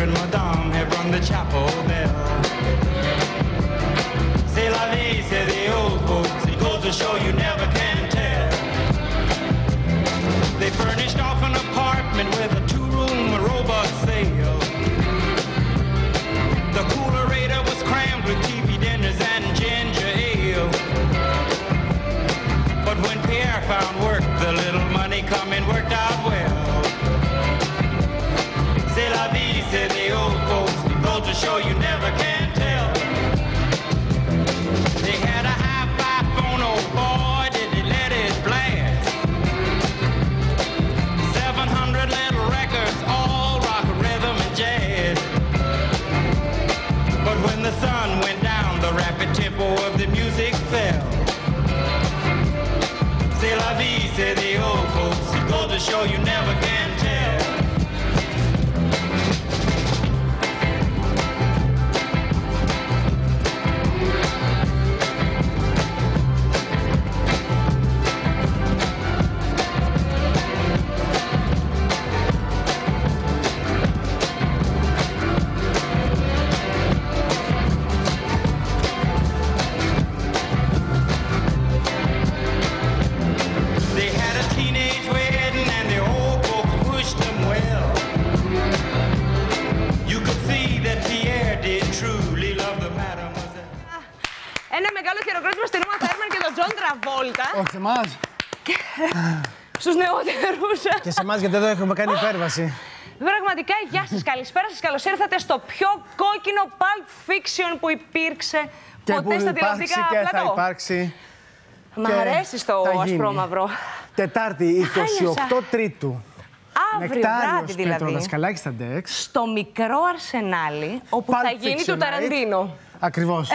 and Madame have rung the chapel bell. C'est la vie, say the old folks. It goes to show you never can tell. They furnished off an apartment with a two-room robot sale. The coolerator was crammed with TV dinners and ginger ale. But when Pierre found work, the little money coming worked out well. C'est la vie, said the old folks. It goes to show you never can tell. They had a hi-fi phone, oh boy, did they let it blast. 700 little records, all rock, rhythm, and jazz. But when the sun went down, the rapid tempo of the music fell. C'est la vie, said the old folks. It goes to show you never can tell. Ένα μεγάλο χειροκρότημα στην Ούμα Θέρμαν και τον Τζον Τραβόλτα. Όχι σε εμάς. Στους νεότερους. Και σε εμάς, γιατί εδώ έχουμε κάνει υπέρβαση. Πραγματικά, γεια σας, καλησπέρα σας. Καλώς ήρθατε στο πιο κόκκινο Pulp Fiction που υπήρξε και ποτέ που στα τηλεοπτικά και πλατό. θα υπάρξει. Μ' αρέσει το ασπρόμαυρο. Τετάρτη, 28 Τρίτου. Αύριο βράδυ δηλαδή. Δασκαλάκη στα Dex. Στο μικρό Αρσενάλι, όπου θα γίνει το Ταραντίνο. Ακριβώς.